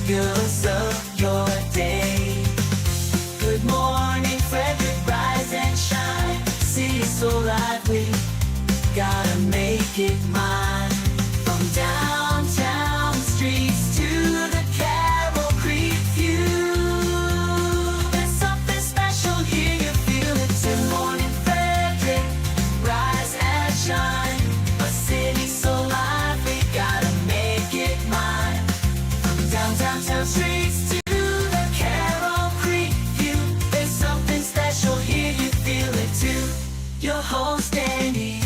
Girls of your day. Good morning, Frederick, rise and shine. City so lively, gotta make it mine. From downtown streets to the Carroll Creek view, there's something special here, you feel it too. Morning, Frederick, rise and shine. A city so lively, gotta make it mine. From downtown streets to the Carroll Creek view, there's something special here, you feel it too. Your host Dani,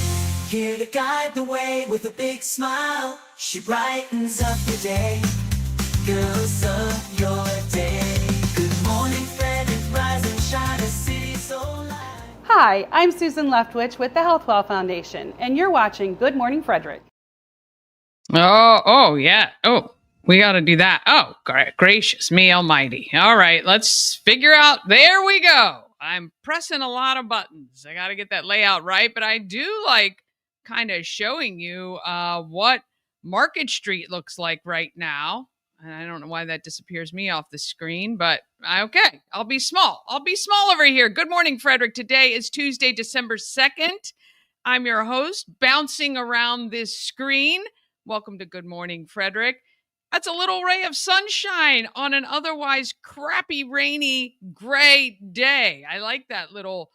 here to guide the way with a big smile. She brightens up your day. Girls of your day. Good morning, Frederick, rise and shine. A city so light. Hi, I'm Susan Leftwich with the Healthwell Foundation, and you're watching Good Morning Frederick. Oh, yeah. Oh, we got to do that. Oh, gracious me almighty. All right, let's figure out. There we go. I'm pressing a lot of buttons. I got to get that layout right, but I do like kind of showing you what Market Street looks like right now. And I don't know why that disappears me off the screen, but okay, I'll be small. I'll be small over here. Good morning, Frederick. Today is Tuesday, December 2nd. I'm your host, bouncing around this screen. Welcome to Good Morning, Frederick. That's a little ray of sunshine on an otherwise crappy, rainy, gray day. I like that little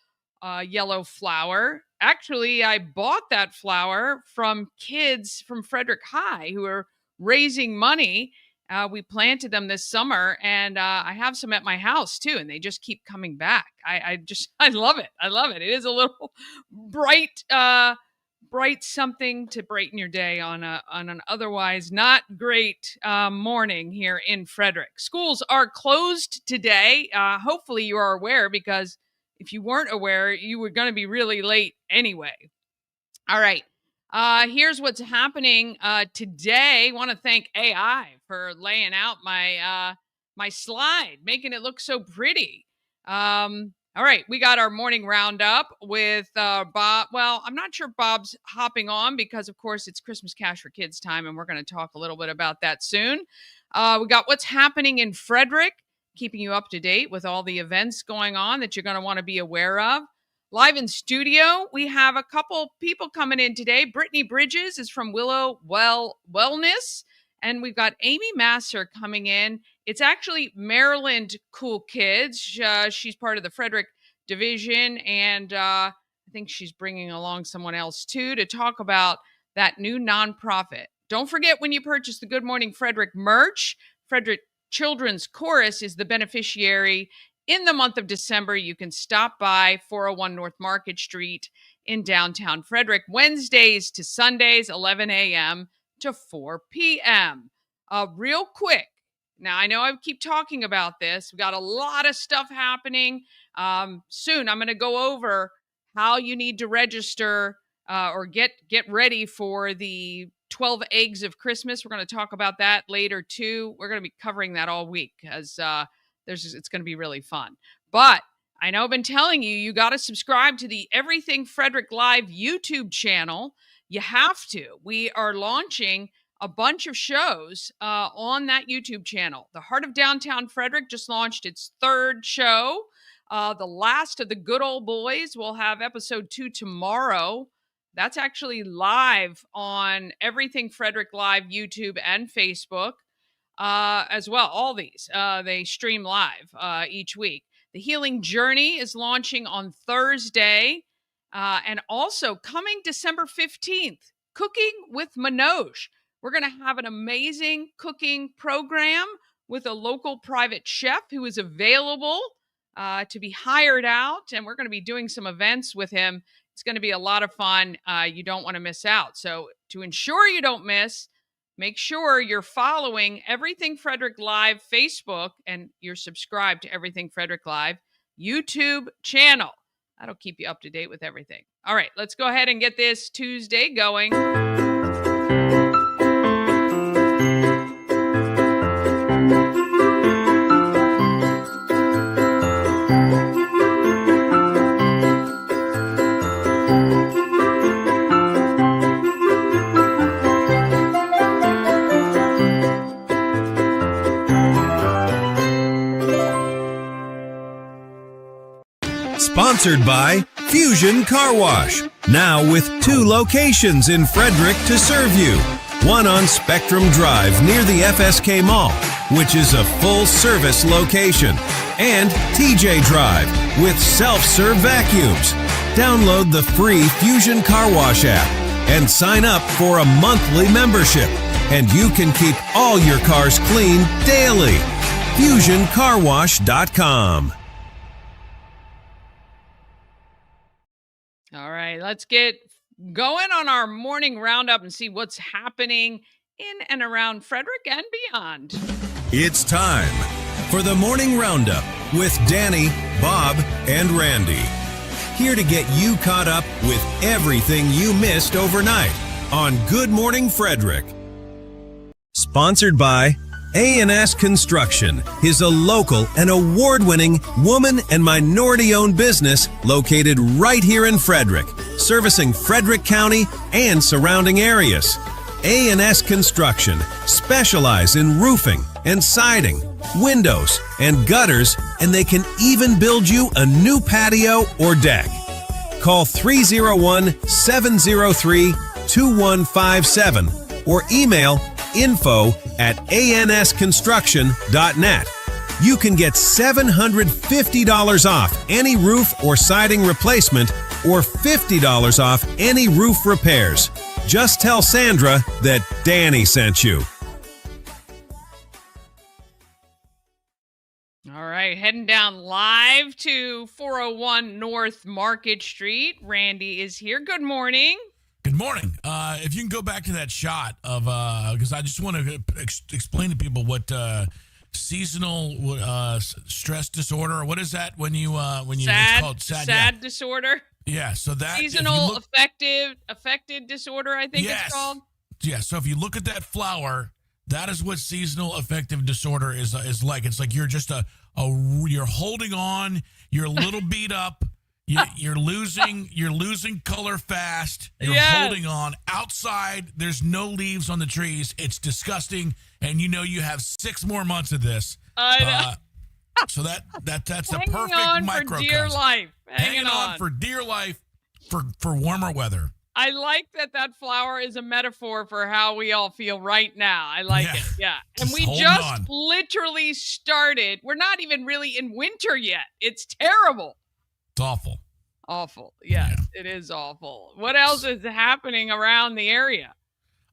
yellow flower. Actually, I bought that flower from kids from Frederick High who are raising money. We planted them this summer, and I have some at my house too, and they just keep coming back. I love it. I love it. It is a little bright something to brighten your day on an otherwise not great morning here in Frederick. Schools are closed today. Hopefully you are aware, because if you weren't aware, you were going to be really late anyway. All right. Here's what's happening today. I want to thank AI for laying out my my slide, making it look so pretty. All right, we got our morning roundup with Bob. Well, I'm not sure Bob's hopping on because, of course, it's Christmas Cash for Kids time, and we're going to talk a little bit about that soon. We got what's happening in Frederick, keeping you up to date with all the events going on that you're going to want to be aware of. Live in studio, we have a couple people coming in today. Brittany Bridges is from Willow Well Wellness, and we've got Amy Masser coming in. It's actually Maryland Cool Kids. She's part of the Frederick division, and I think she's bringing along someone else too to talk about that new nonprofit. Don't forget, when you purchase the Good Morning Frederick merch, Frederick Children's Chorus is the beneficiary. In the month of December, you can stop by 401 North Market Street in downtown Frederick, Wednesdays to Sundays, 11 a.m. to 4 p.m. Real quick, now I know I keep talking about this. We got a lot of stuff happening. Soon I'm going to go over how you need to register or get ready for the 12 eggs of Christmas. We're going to talk about that later too. We're going to be covering that all week because it's going to be really fun. But I know I've been telling you, you got to subscribe to the Everything Frederick Live YouTube channel. You have to. We are launching a bunch of shows on that YouTube channel. The Heart of Downtown Frederick just launched its third show. The last of the Good Old Boys will have episode 2 tomorrow. That's actually live on Everything Frederick Live YouTube and Facebook as well. All these, they stream live each week. The Healing Journey is launching on Thursday. And also coming December 15th, Cooking with Manoj. We're going to have an amazing cooking program with a local private chef who is available to be hired out. And we're going to be doing some events with him. It's going to be a lot of fun. You don't want to miss out. So to ensure you don't miss, make sure you're following Everything Frederick Live Facebook and you're subscribed to Everything Frederick Live YouTube channel. That'll keep you up to date with everything. All right, let's go ahead and get this Tuesday going. Sponsored by Fusion Car Wash. Now with 2 locations in Frederick to serve you. One on Spectrum Drive near the FSK Mall, which is a full-service location. And TJ Drive with self-serve vacuums. Download the free Fusion Car Wash app and sign up for a monthly membership. And you can keep all your cars clean daily. FusionCarWash.com. All right, let's get going on our morning roundup and see what's happening in and around Frederick and beyond. It's time for the Morning Roundup with Dani, Bob, and Randy. Here to get you caught up with everything you missed overnight on Good Morning Frederick. Sponsored by A&S Construction is a local and award-winning woman and minority-owned business located right here in Frederick, servicing Frederick County and surrounding areas. A&S Construction specialize in roofing and siding, windows and gutters, and they can even build you a new patio or deck. Call 301-703-2157 or email info@ansconstruction.net. You can get $750 off any roof or siding replacement or $50 off any roof repairs. Just tell Sandra that Dani sent you. All right, heading down live to 401 North Market Street. Randy is here. Good morning. Good morning. If you can go back to that shot of, because I just want to explain to people what seasonal stress disorder, what is that when you it's called sad disorder? Yeah, so that seasonal affected disorder, I think it's called. Yeah, so if you look at that flower, that is what seasonal affective disorder is like. It's like you're just you're holding on, you're a little beat up. You're losing color fast. You're holding on. Outside, there's no leaves on the trees. It's disgusting, and you have 6 more months of this. I know. So that's the Hanging perfect on microcosm. for dear life. Hanging on for dear life for warmer weather. I like that flower is a metaphor for how we all feel right now. I like it. Yeah. And we just literally started. We're not even really in winter yet. It's terrible. It's awful. Awful. Yes, It is awful. What else is happening around the area?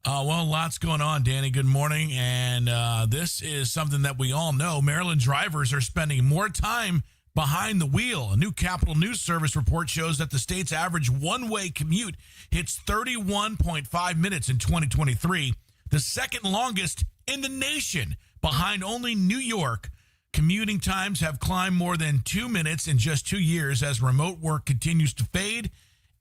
Well, lots going on, Dani. Good morning. And this is something that we all know. Maryland drivers are spending more time behind the wheel. A new Capital News Service report shows that the state's average one-way commute hits 31.5 minutes in 2023, the second longest in the nation, behind only New York. Commuting times have climbed more than 2 minutes in just 2 years as remote work continues to fade.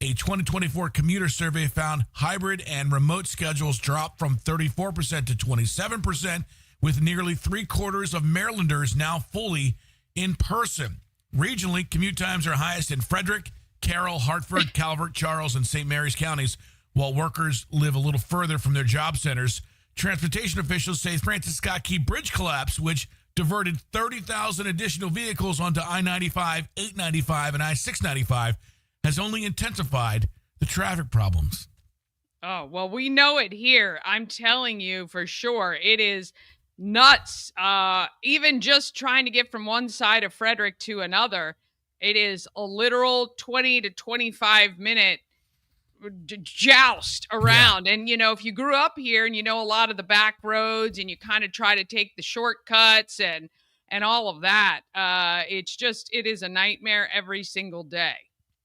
A 2024 commuter survey found hybrid and remote schedules dropped from 34% to 27%, with nearly 3/4 of Marylanders now fully in person. Regionally, commute times are highest in Frederick, Carroll, Hartford, Calvert, Charles, and St. Mary's counties, while workers live a little further from their job centers. Transportation officials say Francis Scott Key Bridge collapse, which diverted 30,000 additional vehicles onto I-95, 895, and I-695, has only intensified the traffic problems. Oh, well, we know it here. I'm telling you for sure. It is nuts. Even just trying to get from one side of Frederick to another, it is a literal 20 to 25 minute joust around. Yeah. And, if you grew up here and a lot of the back roads and you kind of try to take the shortcuts and all of that, it is a nightmare every single day.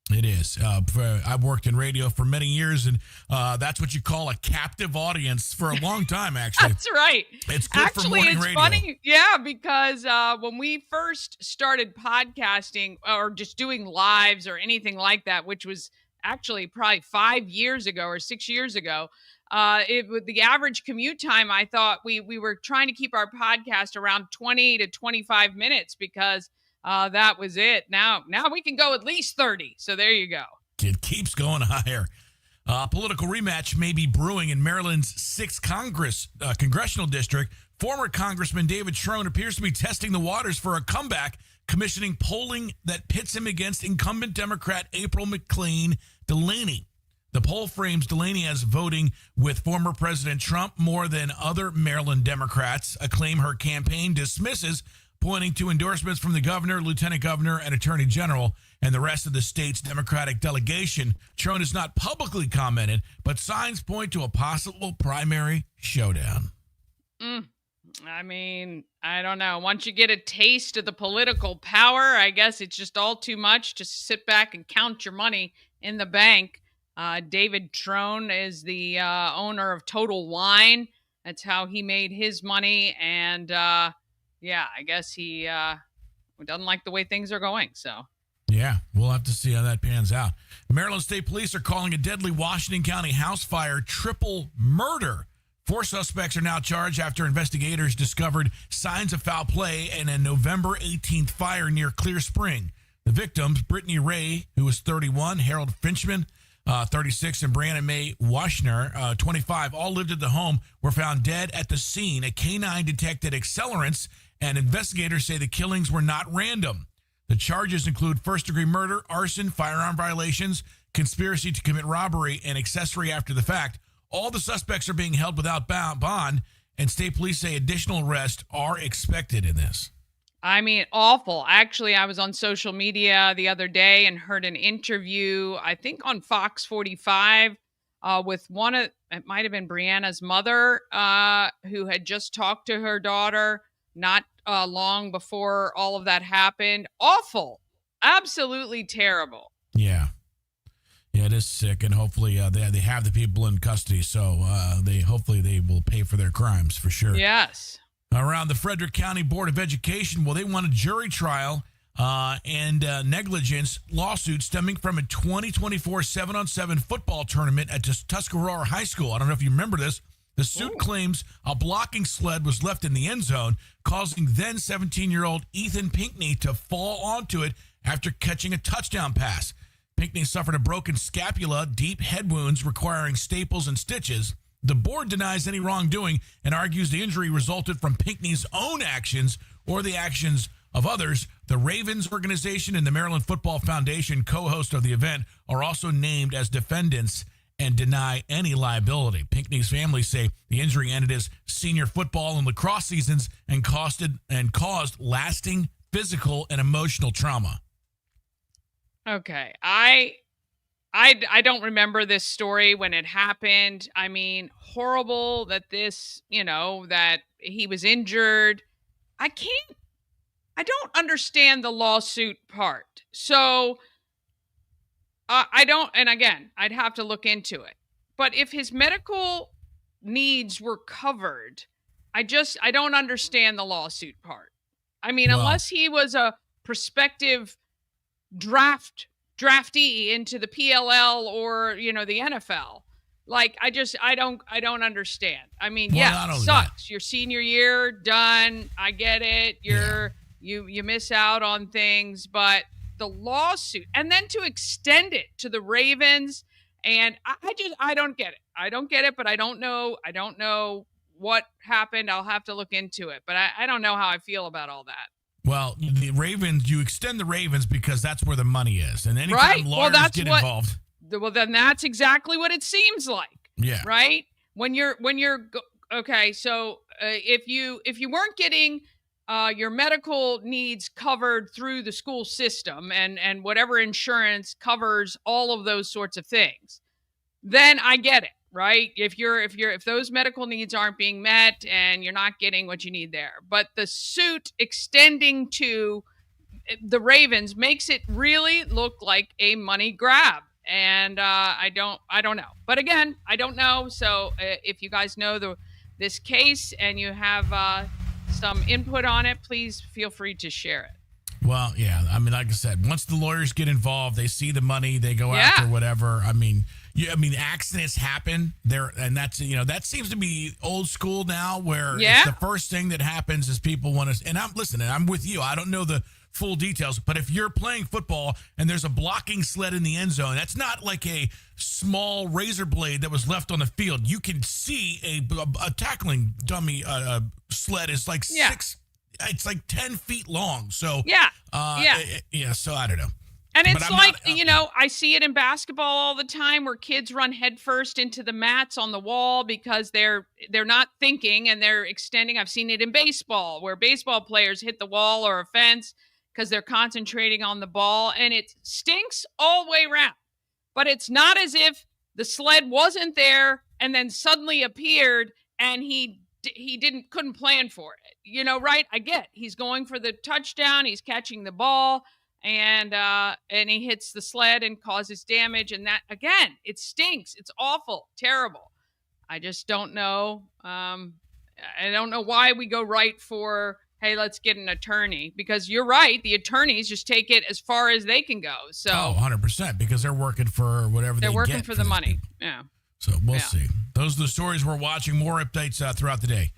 It is. I've worked in radio for many years, and that's what you call a captive audience for a long time, actually. That's right. It's good for morning radio. Funny. Yeah, because when we first started podcasting or just doing lives or anything like that, which was actually probably 5 years ago or 6 years ago, with the average commute time, I thought we were trying to keep our podcast around 20 to 25 minutes because that was it. Now we can go at least 30. So there you go. It keeps going higher. A political rematch may be brewing in Maryland's 6th congressional district. Former Congressman David Trone appears to be testing the waters for a comeback, commissioning polling that pits him against incumbent Democrat April McLean Delaney. The poll frames Delaney as voting with former President Trump more than other Maryland Democrats, a claim her campaign dismisses, pointing to endorsements from the governor, lieutenant governor, and attorney general, and the rest of the state's Democratic delegation. Trone has not publicly commented, but signs point to a possible primary showdown. I mean, I don't know. Once you get a taste of the political power, I guess it's just all too much to sit back and count your money in the bank. David Trone is the owner of Total Wine. That's how he made his money. And yeah, I guess he doesn't like the way things are going. So, yeah, we'll have to see how that pans out. Maryland State Police are calling a deadly Washington County house fire triple murder. 4 suspects are now charged after investigators discovered signs of foul play in a November 18th fire near Clear Spring. The victims, Brittany Ray, who was 31, Harold Finchman, 36, and Brianna Mae Washner, 25, all lived at the home, were found dead at the scene. A canine detected accelerants, and investigators say the killings were not random. The charges include first-degree murder, arson, firearm violations, conspiracy to commit robbery, and accessory after the fact. All the suspects are being held without bond, and state police say additional arrests are expected in this. I mean, awful. Actually, I was on social media the other day and heard an interview, I think on Fox 45, with it might have been Brianna's mother, who had just talked to her daughter not long before all of that happened. Awful. Absolutely terrible. Yeah. Yeah, it is sick, and hopefully they have the people in custody, so hopefully they will pay for their crimes for sure. Yes. Around the Frederick County Board of Education, well, they won a jury trial and negligence lawsuit stemming from a 2024 7-on-7 football tournament at Tuscarora High School. I don't know if you remember this. The suit claims a blocking sled was left in the end zone, causing then 17-year-old Ethan Pinkney to fall onto it after catching a touchdown pass. Pinkney suffered a broken scapula, deep head wounds requiring staples and stitches. The board denies any wrongdoing and argues the injury resulted from Pinkney's own actions or the actions of others. The Ravens organization and the Maryland Football Foundation, co-host of the event, are also named as defendants and deny any liability. Pinkney's family say the injury ended his senior football and lacrosse seasons and caused lasting physical and emotional trauma. Okay. I don't remember this story when it happened. I mean, horrible that that he was injured. I don't understand the lawsuit part. So I don't, and again, I'd have to look into it. But if his medical needs were covered, I don't understand the lawsuit part. I mean, unless he was a prospective draftee into the PLL or, the NFL. Like, I don't understand. I mean, it sucks. Your senior year, done. I get it. You miss out on things, but the lawsuit and then to extend it to the Ravens. And I don't get it. I don't get it, but I don't know what happened. I'll have to look into it, but I don't know how I feel about all that. Well, the Ravens, you extend the Ravens because that's where the money is. And anytime lawyers get involved. Well, then that's exactly what it seems like. Yeah. Right? Okay, so if you weren't getting your medical needs covered through the school system and whatever insurance covers all of those sorts of things, then I get it. Right? If those medical needs aren't being met and you're not getting what you need there, but the suit extending to the Ravens makes it really look like a money grab. And I don't know. But again, I don't know. So if you guys know this case and you have some input on it, please feel free to share it. Well, yeah. I mean, like I said, once the lawyers get involved, they see the money, they go after whatever. I mean, I mean, accidents happen there, and that's that seems to be old school now, where it's the first thing that happens is people want to. And I'm with you. I don't know the full details, but if you're playing football and there's a blocking sled in the end zone, that's not like a small razor blade that was left on the field. You can see a tackling dummy sled is like it's like 10 feet long. So so I don't know. And it's I see it in basketball all the time where kids run headfirst into the mats on the wall because they're not thinking and they're extending. I've seen it in baseball where baseball players hit the wall or a fence because they're concentrating on the ball, and it stinks all the way around. But it's not as if the sled wasn't there and then suddenly appeared and he couldn't plan for it. Right? I get he's going for the touchdown, he's catching the ball, and he hits the sled and causes damage, and that again, it stinks. It's awful, terrible. I just don't know. I don't know why we go right for, hey, let's get an attorney, because you're right. The attorneys just take it as far as they can go. So 100%, because they're working for whatever they're working get for the money. People. Yeah. So we'll see. Those are the stories we're watching. More updates throughout the day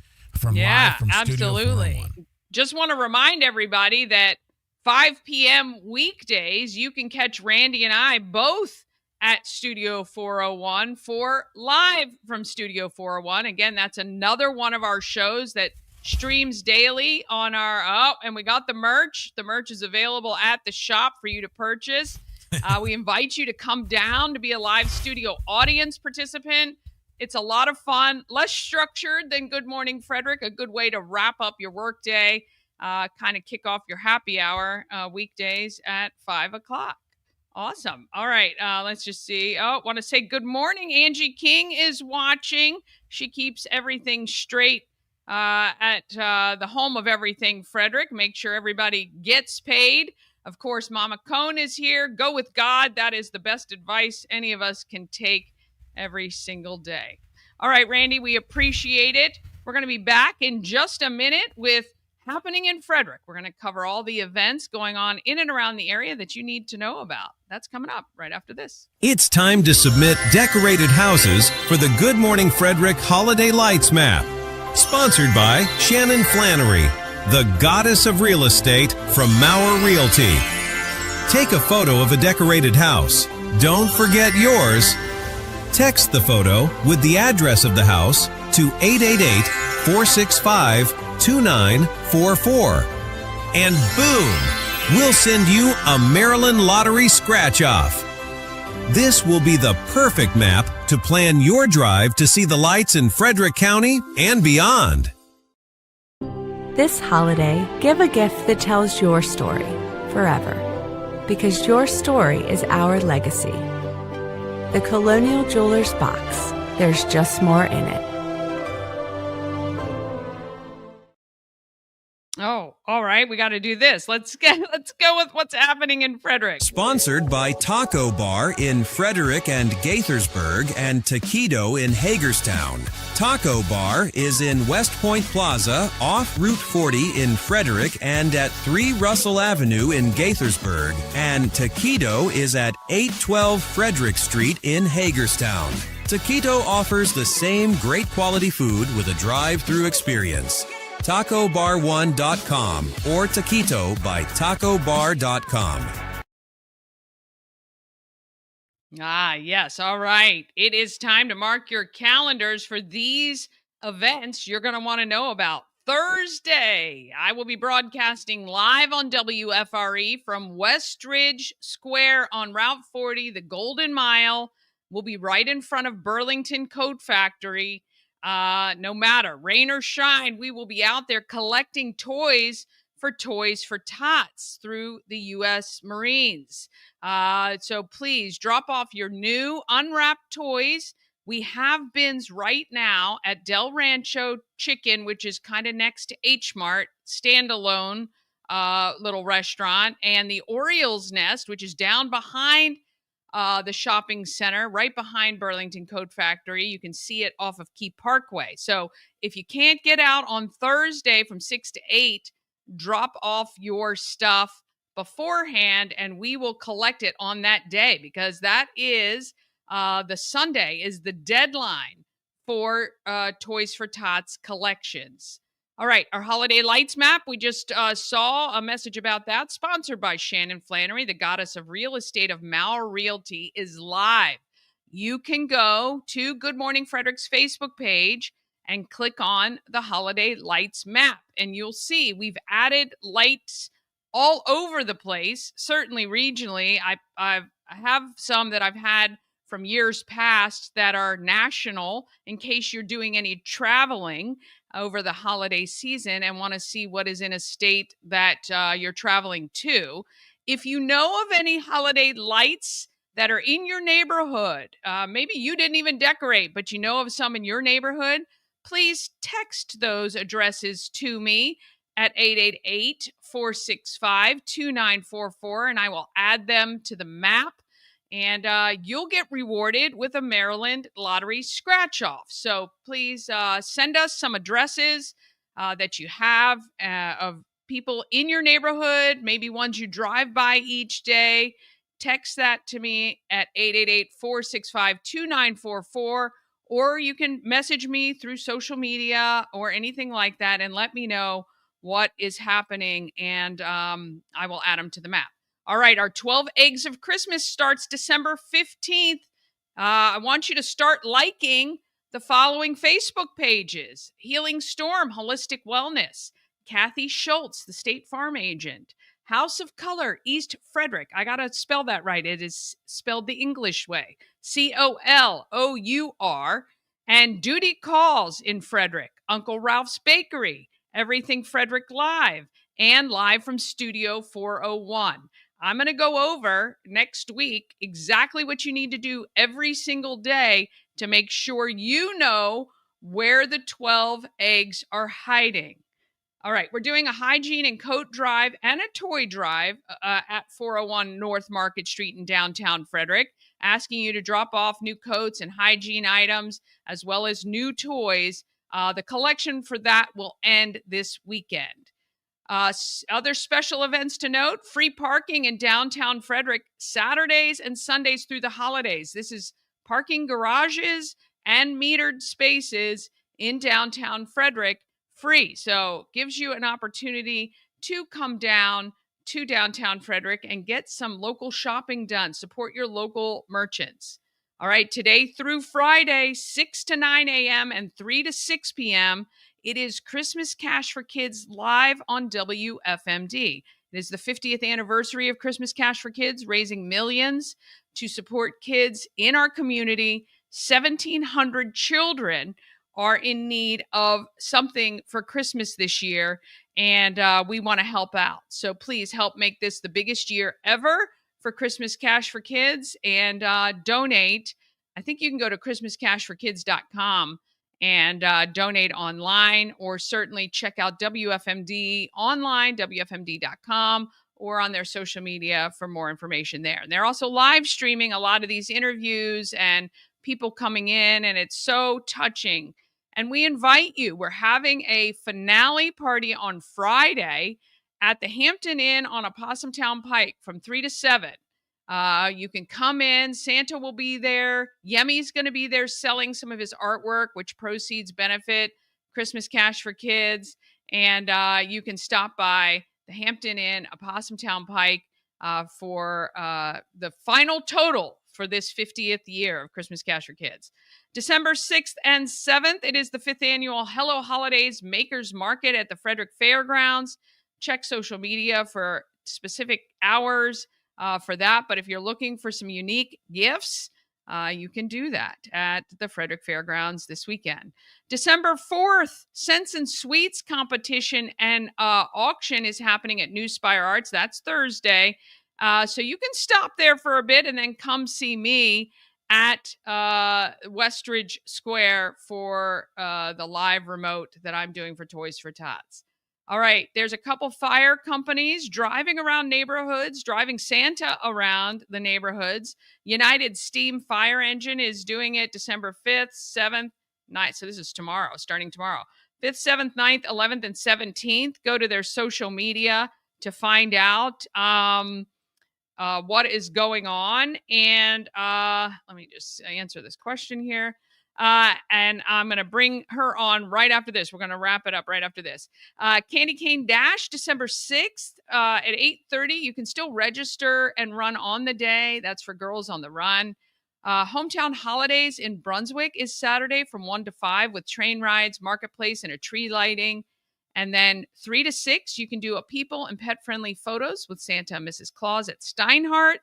live from Studio 401. Just want to remind everybody that 5 p.m. weekdays, you can catch Randy and I both at Studio 401 for Live from Studio 401. Again, that's another one of our shows that streams daily on our, and we got the merch. The merch is available at the shop for you to purchase. We invite you to come down to be a live studio audience participant. It's a lot of fun, less structured than Good Morning Frederick, a good way to wrap up your workday, kind of kick off your happy hour weekdays at 5 o'clock. Awesome. All right. Let's just see. Want to say good morning. Angie King is watching. She keeps everything straight at the home of everything Frederick. Make sure everybody gets paid. Of course, Mama Cone is here. Go with God. That is the best advice any of us can take every single day. All right, Randy, we appreciate it. We're going to be back in just a minute with Happening in Frederick. We're going to cover all the events going on in and around the area that you need to know about. That's coming up right after this. It's time to submit decorated houses for the Good Morning Frederick Holiday Lights Map. Sponsored by Shannon Flannery, the goddess of real estate from Maurer Realty. Take a photo of a decorated house. Don't forget yours. Text the photo with the address of the house to 888-465-2944. And boom, we'll send you a Maryland Lottery scratch-off. This will be the perfect map to plan your drive to see the lights in Frederick County and beyond. This holiday, give a gift that tells your story forever, because your story is our legacy. The Colonial Jewelers box. There's just more in it. Oh, all right. We got to do this. Let's go with what's happening in Frederick. Sponsored by Taco Bar in Frederick and Gaithersburg and Taquito in Hagerstown. Taco Bar is in West Point Plaza off Route 40 in Frederick and at 3 Russell Avenue in Gaithersburg. And Taquito is at 812 Frederick Street in Hagerstown. Taquito offers the same great quality food with a drive-through experience. TacoBar1.com or Taquito by TacoBar.com. Ah, yes. All right. It is time to mark your calendars for these events you're going to want to know about. Thursday, I will be broadcasting live on WFRE from Westridge Square on Route 40, the Golden Mile. We'll be right in front of Burlington Coat Factory. No matter rain or shine, we will be out there collecting Toys for Tots through the U.S. Marines. So please drop off your new unwrapped toys. We have bins right now at Del Rancho Chicken, which is kind of next to H Mart, standalone little restaurant, and the Orioles Nest, which is down behind the shopping center, right behind Burlington Coat Factory. You can see it off of Key Parkway. So if you can't get out on Thursday from 6 to 8, drop off your stuff beforehand and we will collect it on that day, because that is the Sunday is the deadline for Toys for Tots collections. All right, our holiday lights map. We just saw a message about that, sponsored by Shannon Flannery, the goddess of real estate of Mauer Realty, is live. You can go to Good Morning Frederick's Facebook page and click on the holiday lights map, and you'll see we've added lights all over the place. Certainly regionally, I have some that I've had from years past that are national in case you're doing any traveling over the holiday season and want to see what is in a state that you're traveling to. If you know of any holiday lights that are in your neighborhood, maybe you didn't even decorate, but you know of some in your neighborhood, please text those addresses to me at 888-465-2944, and I will add them to the map. And you'll get rewarded with a Maryland Lottery scratch-off. So please send us some addresses that you have of people in your neighborhood, maybe ones you drive by each day. Text that to me at 888-465-2944, or you can message me through social media or anything like that and let me know what is happening, and I will add them to the map. All right, our 12 Eggs of Christmas starts December 15th. I want you to start liking the following Facebook pages: Healing Storm, Holistic Wellness; Kathy Schultz, the State Farm Agent; House of Color, East Frederick. I got to spell that right. It is spelled the English way. COLOUR. And Duty Calls in Frederick, Uncle Ralph's Bakery, Everything Frederick Live, and Live from Studio 401. I'm going to go over next week exactly what you need to do every single day to make sure you know where the 12 eggs are hiding. All right, we're doing a hygiene and coat drive and a toy drive at 401 North Market Street in downtown Frederick, asking you to drop off new coats and hygiene items as well as new toys. The collection for that will end this weekend. Other special events to note: free parking in downtown Frederick Saturdays and Sundays through the holidays. This is parking garages and metered spaces in downtown Frederick, free. So gives you an opportunity to come down to downtown Frederick and get some local shopping done. Support your local merchants. All right, today through Friday, 6 to 9 a.m. and 3 to 6 p.m., it is Christmas Cash for Kids live on WFMD. It is the 50th anniversary of Christmas Cash for Kids, raising millions to support kids in our community. 1,700 children are in need of something for Christmas this year, and we want to help out. So please help make this the biggest year ever for Christmas Cash for Kids, and donate. I think you can go to christmascashforkids.com and donate online, or certainly check out WFMD online, WFMD.com, or on their social media for more information there. And they're also live streaming a lot of these interviews and people coming in, and it's so touching. And we invite you. We're having a finale party on Friday at the Hampton Inn on Opossum Town Pike from 3 to 7. You can come in. Santa will be there. Yemi's going to be there selling some of his artwork, which proceeds benefit Christmas Cash for Kids. And you can stop by the Hampton Inn, Opossum Town Pike, for the final total for this 50th year of Christmas Cash for Kids. December 6th and 7th, it is the 5th annual Hello Holidays Makers Market at the Frederick Fairgrounds. Check social media for specific hours for that. But if you're looking for some unique gifts, you can do that at the Frederick Fairgrounds this weekend. December 4th, Scents and Sweets competition and auction is happening at New Spire Arts. That's Thursday. So you can stop there for a bit and then come see me at Westridge Square for the live remote that I'm doing for Toys for Tots. All right, there's a couple fire companies driving around neighborhoods, driving Santa around the neighborhoods. United Steam Fire Engine is doing it December 5th, 7th, 9th. So this is tomorrow, starting tomorrow. 5th, 7th, 9th, 11th, and 17th. Go to their social media to find out. what is going on. And let me just answer this question here. And I'm going to bring her on right after this. We're going to wrap it up right after this. Candy Cane Dash, December 6th at 8:30. You can still register and run on the day. That's for Girls on the Run. Hometown Holidays in Brunswick is Saturday from 1 to 5 with train rides, marketplace, and a tree lighting. And then 3 to 6, you can do a people and pet-friendly photos with Santa and Mrs. Claus at Steinhardt.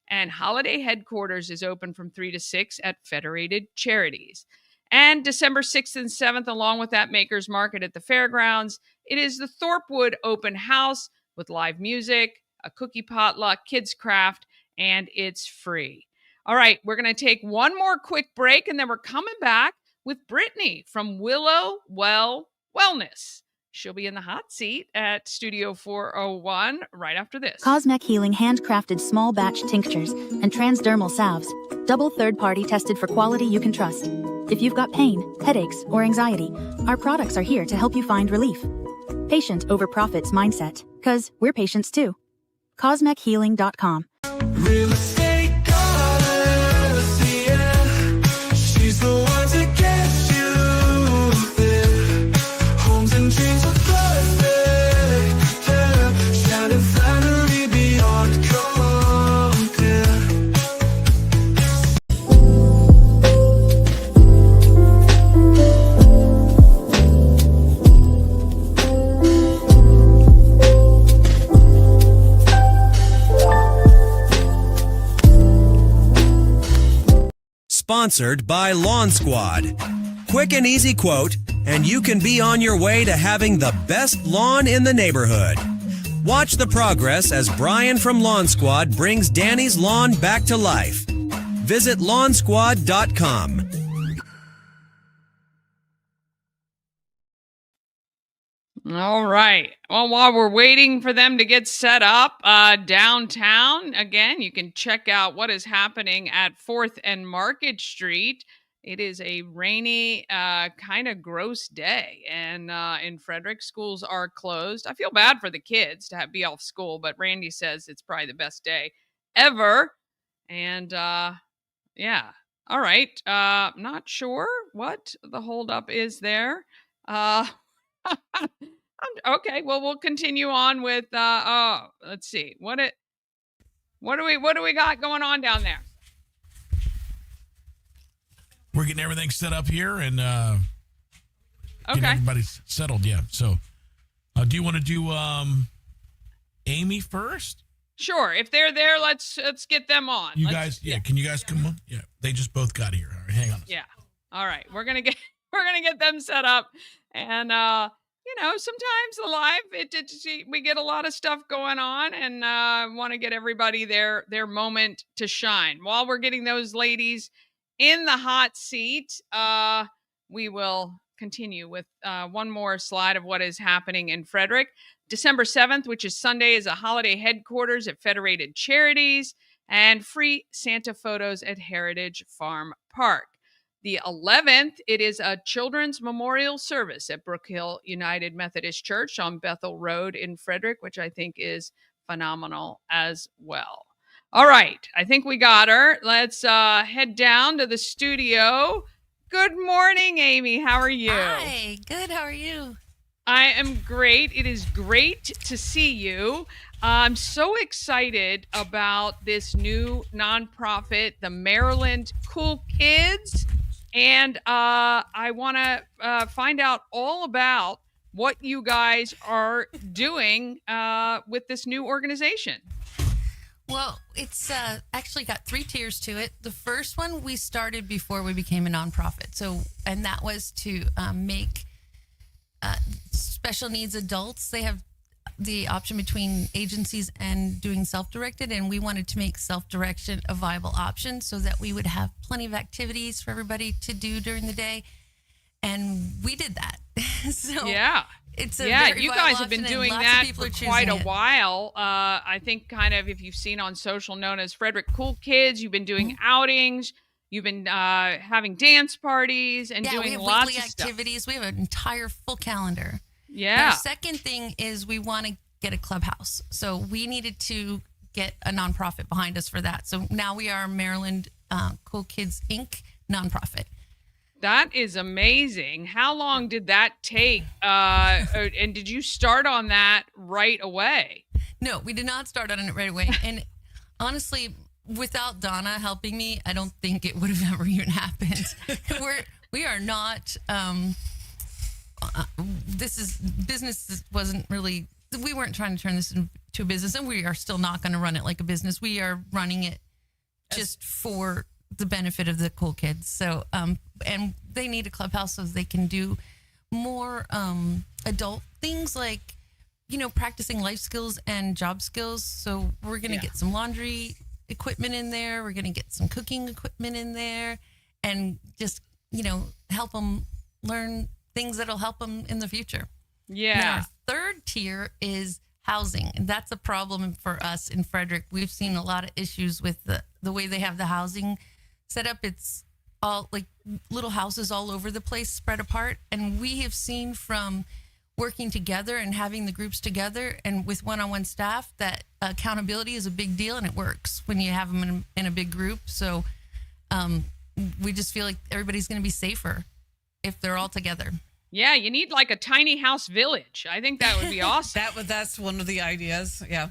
And holiday headquarters is open from 3 to 6 at Federated Charities. And December 6th and 7th, along with that Makers Market at the fairgrounds, it is the Thorpewood Open House with live music, a cookie potluck, kids craft, and it's free. All right, we're going to take one more quick break, and then we're coming back with Brittany from Willow Well Wellness. She'll be in the hot seat at Studio 401 right after this. Cosmec Healing handcrafted small batch tinctures and transdermal salves, double third-party tested for quality you can trust. If you've got pain, headaches, or anxiety, our products are here to help you find relief. Patient over profits mindset, 'cause we're patients too. CosmecHealing.com. Real estate goddess, yeah. She's the one to get you there. Homes and dreams are perfect, yeah. Shining finally beyond compare. Sponsored by Lawn Squad. Quick and easy quote, and you can be on your way to having the best lawn in the neighborhood. Watch the progress as Brian from Lawn Squad brings Danny's lawn back to life. Visit lawnsquad.com. All right. Well, while we're waiting for them to get set up downtown, again, you can check out what is happening at 4th and Market Street. It is a rainy, kind of gross day. And in Frederick, schools are closed. I feel bad for the kids to be off school, but Randy says it's probably the best day ever. And yeah. All right. Not sure what the holdup is there. Okay, well, we'll continue on with let's see. What do we got going on down there? We're getting everything set up here and getting Okay. everybody settled. Yeah. So, do you want to do Amy first? Sure. If they're there, let's get them on. You guys, yeah. Can you guys come on? Yeah. They just both got here. All right, hang on. Yeah. All right. We're gonna get them set up, and sometimes the live we get a lot of stuff going on, and want to get everybody their moment to shine. While we're getting those ladies in the hot seat, we will continue with one more slide of what is happening in Frederick. December 7th, which is Sunday, is a holiday headquarters at Federated Charities and free Santa photos at Heritage Farm Park. The 11th, it is a children's memorial service at Brook Hill United Methodist Church on Bethel Road in Frederick, which I think is phenomenal as well. All right, I think we got her. Let's head down to the studio. Good morning, Amy. How are you? Hi, good. How are you? I am great. It is great to see you. I'm so excited about this new nonprofit, the Maryland Cool Kids. And I want to find out all about what you guys are doing with this new organization. Well, it's actually got 3 tiers to it. The first one we started before we became a nonprofit. And that was to make special needs adults. They have the option between agencies and doing self-directed, and we wanted to make self-direction a viable option so that we would have plenty of activities for everybody to do during the day, and we did that. So yeah, it's a you guys have been doing that for quite a while. I think kind of, if you've seen on social, known as Frederick Cool Kids, you've been doing outings. You've been having dance parties and doing lots of activities. We have an entire full calendar. Yeah. The second thing is we want to get a clubhouse. So we needed to get a nonprofit behind us for that. So now we are Maryland Cool Kids Inc. nonprofit. That is amazing. How long did that take? And did you start on that right away? No, we did not start on it right away. And honestly, without Donna helping me, I don't think it would have ever even happened. We are not. Business wasn't really. We weren't trying to turn this into a business, and we are still not going to run it like a business. We are running it just for the benefit of the cool kids. So, and they need a clubhouse so they can do more adult things like, practicing life skills and job skills. So we're going to get some laundry equipment in there. We're going to get some cooking equipment in there, and just, help them learn things that'll help them in the future. Yeah. Now, our third tier is housing, and that's a problem for us in Frederick. We've seen a lot of issues with the way they have the housing set up. It's all like little houses all over the place, spread apart. And we have seen from working together and having the groups together and with one-on-one staff that accountability is a big deal, and it works when you have them in a big group. So we just feel like everybody's going to be safer if they're all together. Yeah, you need like a tiny house village. I think that would be awesome. That's one of the ideas. Yeah.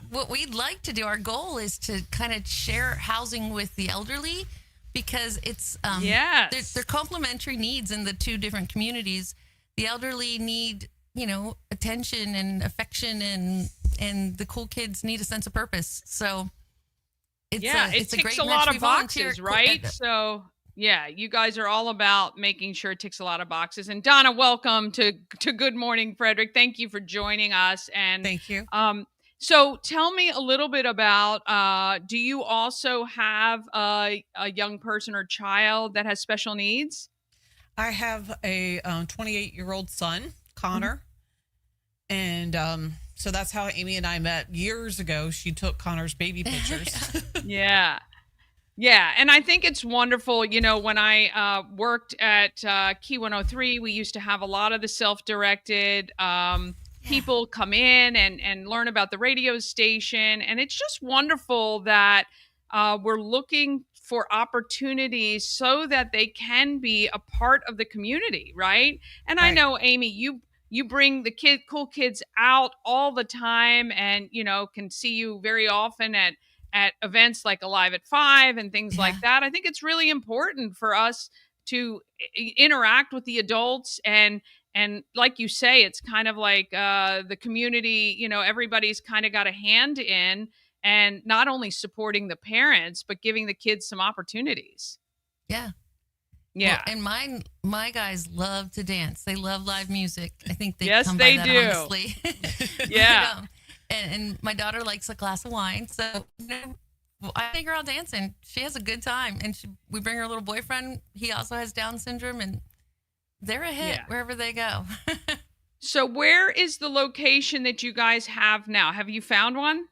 What we'd like to do, our goal is to kind of share housing with the elderly, because it's they're complementary needs in the two different communities. The elderly need, attention and affection, and the cool kids need a sense of purpose. So it's it a ticks great a lot match. of boxes, right? So yeah, you guys are all about making sure it ticks a lot of boxes. And Donna, welcome to Good Morning Frederick. Thank you for joining us. And thank you. So tell me a little bit about, do you also have a young person or child that has special needs? I have a 28-year-old son, Connor. Mm-hmm. And so that's how Amy and I met years ago. She took Connor's baby pictures. Yeah. Yeah. And I think it's wonderful. When I worked at Key 103, we used to have a lot of the self-directed people come in and learn about the radio station. And it's just wonderful that we're looking for opportunities so that they can be a part of the community, right? And I know, Amy, you bring the cool kids out all the time, and can see you very often at events like Alive at 5 and things like that. I think it's really important for us to interact with the adults, and like you say, it's kind of like the community, everybody's kind of got a hand in, and not only supporting the parents, but giving the kids some opportunities. Yeah. Yeah. Well, and my guys love to dance. They love live music. I think they yes, come they by that do. honestly. Yeah. And my daughter likes a glass of wine. So I take her out dancing. She has a good time. And we bring her little boyfriend. He also has Down syndrome. And they're a hit wherever they go. So where is the location that you guys have now? Have you found one?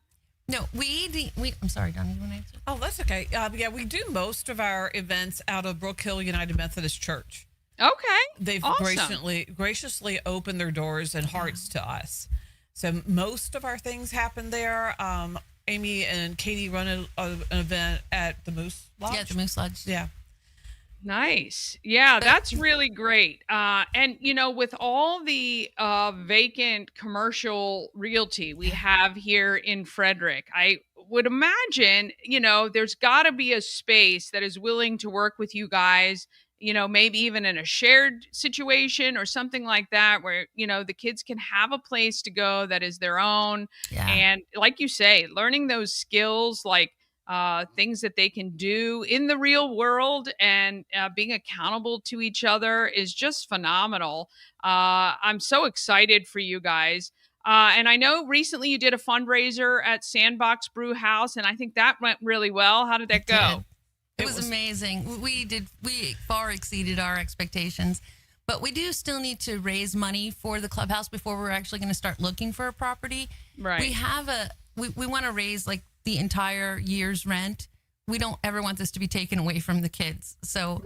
No, I'm sorry, Dani, you want to answer? Oh, that's okay. We do most of our events out of Brook Hill United Methodist Church. Okay. They've awesome. graciously opened their doors and hearts to us. So most of our things happen there. Amy and Katie run an event at the Moose Lodge. Yeah, the Moose Lodge. Yeah. Nice. Yeah, that's really great. And, with all the vacant commercial realty we have here in Frederick, I would imagine, there's got to be a space that is willing to work with you guys, maybe even in a shared situation or something like that, where, the kids can have a place to go that is their own. Yeah. And like you say, learning those skills, like things that they can do in the real world, and being accountable to each other is just phenomenal. I'm so excited for you guys. And I know recently you did a fundraiser at Sandbox Brew House, and I think that went really well. How did that go? It was amazing. We far exceeded our expectations, but we do still need to raise money for the clubhouse before we're actually going to start looking for a property. Right. We have we want to raise like the entire year's rent. We don't ever want this to be taken away from the kids. So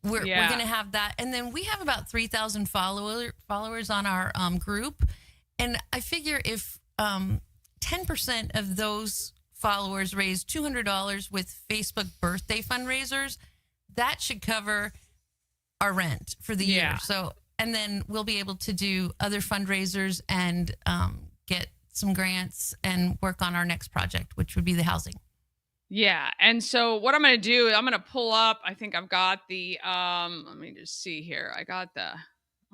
we're going to have that. And then we have about 3,000 followers on our group. And I figure if 10 10% of those followers raise $200 with Facebook birthday fundraisers, that should cover our rent for the year. So, and then we'll be able to do other fundraisers and get some grants and work on our next project, which would be the housing. Yeah. And so what I'm going to do, I'm going to pull up, I think I've got the, let me just see here. I got the,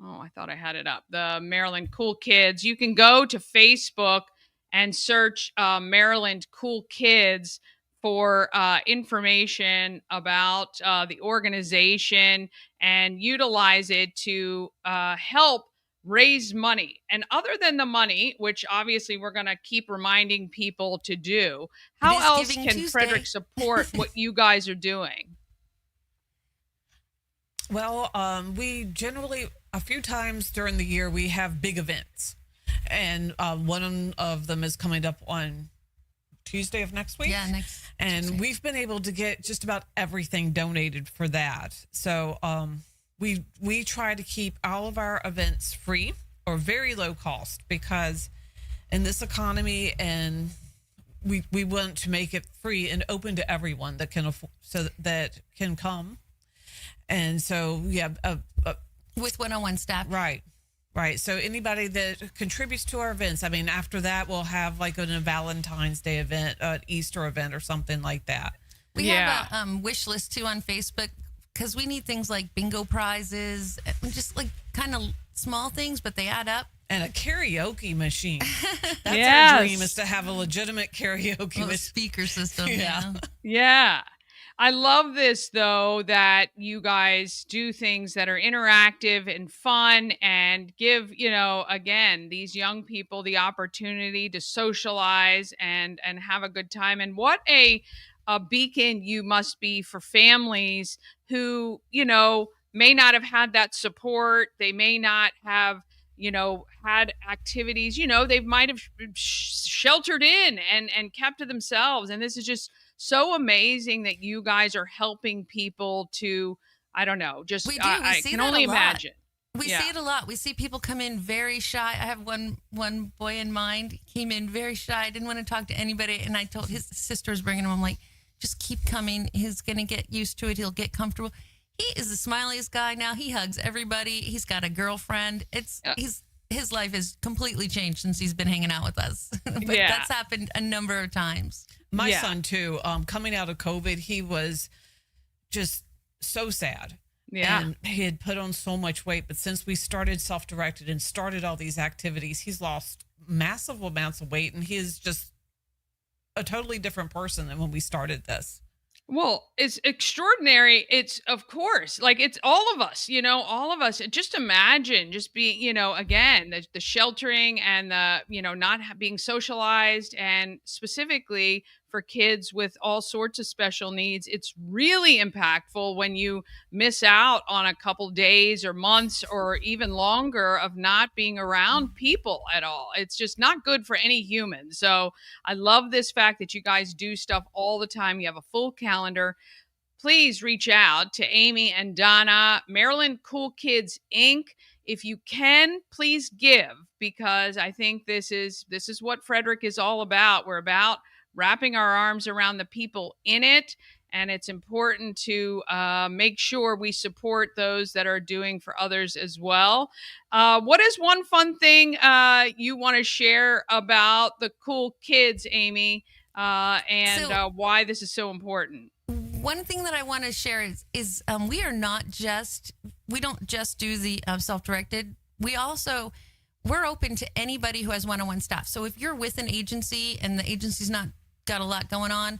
I thought I had it up. The Maryland Cool Kids. You can go to Facebook and search Maryland Cool Kids for information about the organization and utilize it to help raise money. And other than the money, which obviously we're going to keep reminding people to do, how else Giving can Tuesday. Frederick support what you guys are doing? Well, we generally, a few times during the year, we have big events. And one of them is coming up on Tuesday of next week. Yeah, next And Tuesday. we've been able to get just about everything donated for that. So we try to keep all of our events free or very low cost, because in this economy, and we want to make it free and open to everyone that can afford, so that can come. And so, with one-on-one staff. Right. So anybody that contributes to our events, I mean, after that, we'll have like a Valentine's Day event, an Easter event or something like that. We have a wish list too on Facebook, because we need things like bingo prizes, just like kind of small things, but they add up. And a karaoke machine. That's Yes. our dream, is to have a legitimate karaoke A machine. speaker system. Yeah. Yeah. I love this, though, that you guys do things that are interactive and fun and give, again, these young people the opportunity to socialize and have a good time. And what a beacon you must be for families who, may not have had that support. They may not have, had activities, they might have sheltered in and kept to themselves. And this is just so amazing that you guys are helping people to, I don't know, just, We do. I see can that only a lot. imagine. We see it a lot. We see people come in very shy. I have one boy in mind. He came in very shy. Didn't want to talk to anybody. And I told his sister was bringing him. I'm like, just keep coming. He's going to get used to it. He'll get comfortable. He is the smiliest guy now. He hugs everybody. He's got a girlfriend. His life has completely changed since he's been hanging out with us. But that's happened a number of times. My son too, coming out of COVID, he was just so sad. Yeah. And he had put on so much weight. But since we started self-directed and started all these activities, he's lost massive amounts of weight. And he is just a totally different person than when we started this. Well, it's extraordinary. It's, of course, like it's all of us, all of us. Just imagine just being, again, the sheltering and the, not being socialized, and specifically for kids with all sorts of special needs. It's really impactful when you miss out on a couple days or months or even longer of not being around people at all. It's just not good for any human. So I love this fact that you guys do stuff all the time. You have a full calendar. Please reach out to Amy and Donna, Maryland Cool Kids, Inc. If you can, please give, because I think this is what Frederick is all about. We're about wrapping our arms around the people in it. And it's important to make sure we support those that are doing for others as well. What is one fun thing you want to share about the Cool Kids, Amy, and why this is so important? One thing that I want to share is we don't just do the self-directed. We're open to anybody who has one-on-one staff. So if you're with an agency and the agency's not got a lot going on,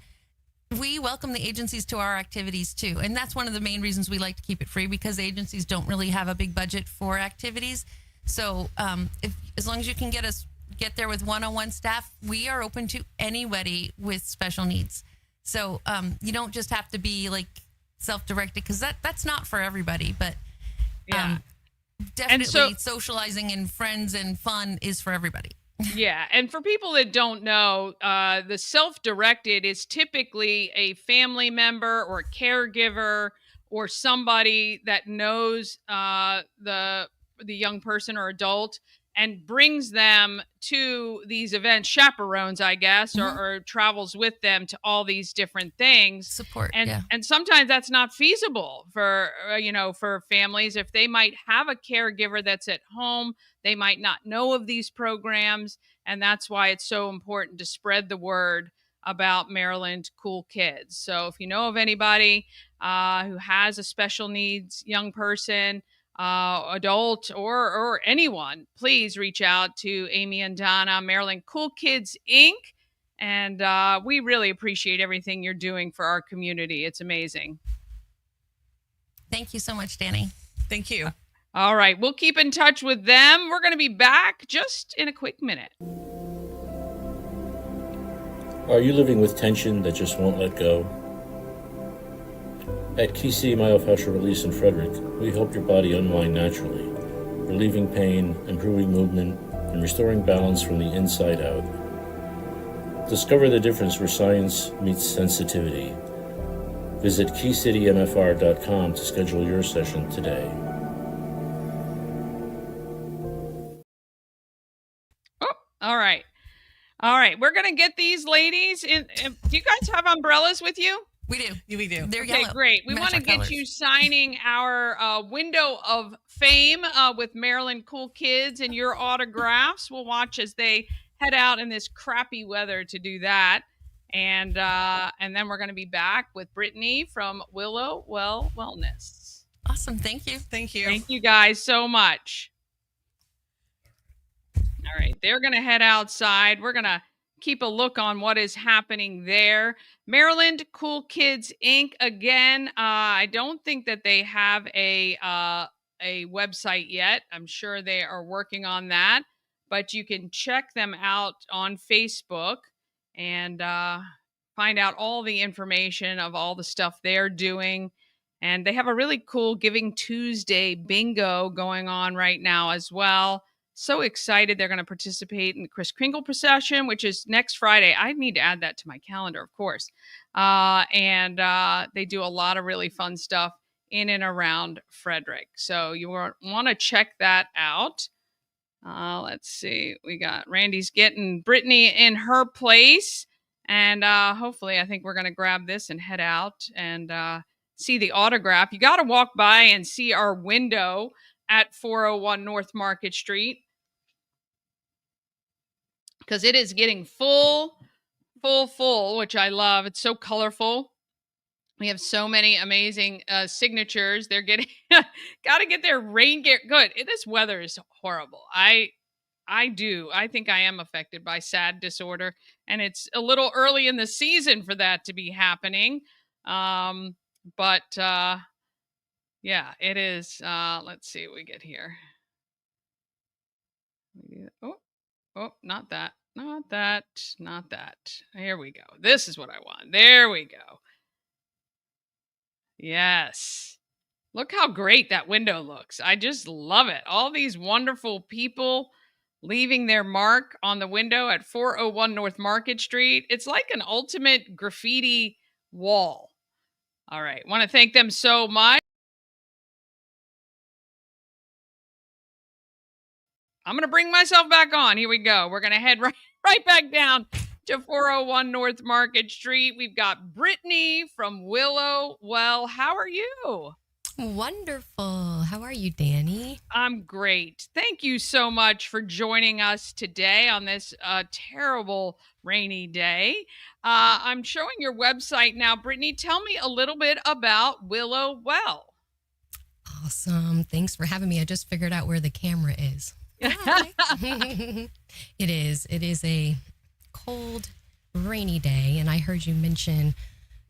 we welcome the agencies to our activities too. And that's one of the main reasons we like to keep it free, because agencies don't really have a big budget for activities. So as long as you can get there with one-on-one staff, we are open to anybody with special needs. So you don't just have to be like self-directed, because that's not for everybody. But definitely socializing and friends and fun is for everybody. Yeah. And for people that don't know, the self-directed is typically a family member or a caregiver or somebody that knows the young person or adult and brings them to these events, chaperones, I guess, or travels with them to all these different things. Support, and sometimes that's not feasible for for families. If they might have a caregiver that's at home, they might not know of these programs, and that's why it's so important to spread the word about Maryland Cool Kids. So if you know of anybody who has a special needs young person, adult, or anyone, please reach out to Amy and Donna, Maryland Cool Kids Inc. And we really appreciate everything you're doing for our community. It's amazing. Thank you so much, Dani. Thank you. All right, we'll keep in touch with them. We're going to be back just in a quick minute. Are you living with tension that just won't let go? At Key Myofascial Release in Frederick, we help your body unwind naturally, relieving pain, improving movement, and restoring balance from the inside out. Discover the difference where science meets sensitivity. Visit KeyCityMFR.com to schedule your session today. Oh, all right. All right, we're going to get these ladies in. Do you guys have umbrellas with you? We do. We do. They're okay, yellow. Great. We want to get you signing our window of fame with Maryland Cool Kids and your autographs. We'll watch as they head out in this crappy weather to do that. And then we're going to be back with Brittany from Willow Well Wellness. Awesome. Thank you. Thank you. Thank you guys so much. All right. They're going to head outside. We're going to keep a look on what is happening there. Maryland Cool Kids Inc. Again, I don't think that they have a website yet. I'm sure they are working on that, but you can check them out on Facebook and find out all the information of all the stuff they're doing. And they have a really cool Giving Tuesday bingo going on right now as well. So excited. They're going to participate in the Kris Kringle procession, which is next Friday. I need to add that to my calendar, of course. And they do a lot of really fun stuff in and around Frederick. So you want to check that out. Let's see. We got Randy's getting Brittany in her place. And hopefully, I think we're going to grab this and head out and see the autograph. You got to walk by and see our window at 401 North Market Street, because it is getting full, which I love. It's so colorful. We have so many amazing signatures. They're getting, got to get their rain gear. Good. This weather is horrible. I think I am affected by sad disorder, and it's a little early in the season for that to be happening. Yeah, it is. Let's see what we get here. Oh, not that. Here we go. This is what I want. There we go. Yes. Look how great that window looks. I just love it. All these wonderful people leaving their mark on the window at 401 North Market Street. It's like an ultimate graffiti wall. All right. Want to thank them so much. I'm going to bring myself back on. Here we go. We're going to head right back down to 401 North Market Street. We've got Brittany from Willow Well. How are you? Wonderful. How are you, Dani? I'm great. Thank you so much for joining us today on this terrible rainy day. I'm showing your website now. Brittany, tell me a little bit about Willow Well. Awesome. Thanks for having me. I just figured out where the camera is. It is a cold, rainy day, and I heard you mention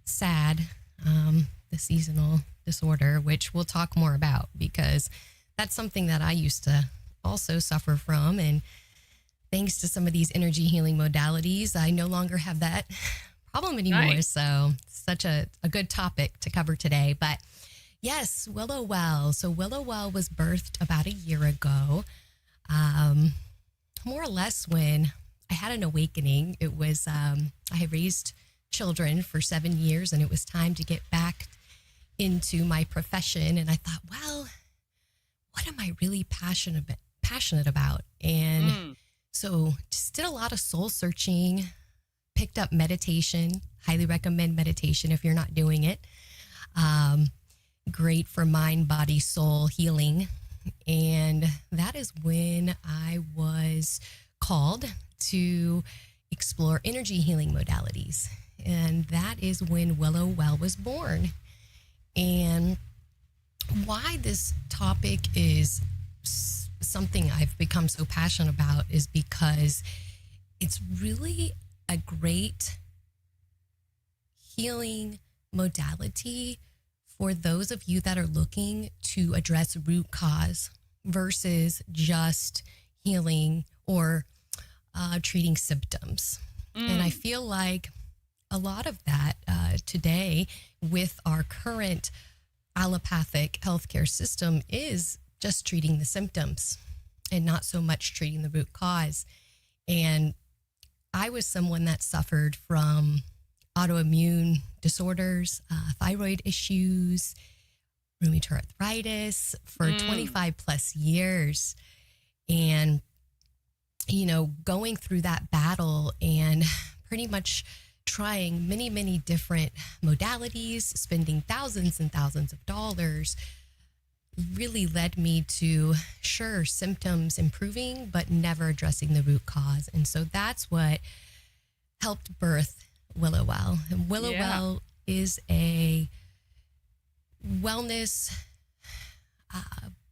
SAD, the seasonal disorder, which we'll talk more about, because that's something that I used to also suffer from, and thanks to some of these energy healing modalities, I no longer have that problem anymore. Nice. So such a good topic to cover today. But yes, Willow Well. So Willow Well was birthed about a year ago. More or less when I had an awakening. It was, I had raised children for 7 years, and it was time to get back into my profession. And I thought, well, what am I really passionate passionate about. And so just did a lot of soul searching, picked up meditation, highly recommend meditation if you're not doing it. Great for mind, body, soul healing. And that is when I was called to explore energy healing modalities. And that is when Willow Well was born. And why this topic is something I've become so passionate about is because it's really a great healing modality for those of you that are looking to address root cause versus just healing or treating symptoms. And I feel like a lot of that today with our current allopathic healthcare system is just treating the symptoms and not so much treating the root cause. And I was someone that suffered from autoimmune disorders, thyroid issues, rheumatoid arthritis for 25 plus years. And, you know, going through that battle and pretty much trying many, many different modalities, spending thousands and thousands of dollars, really led me to, sure, symptoms improving, but never addressing the root cause. And so that's what helped birth Willow Well. And Willow Well is a wellness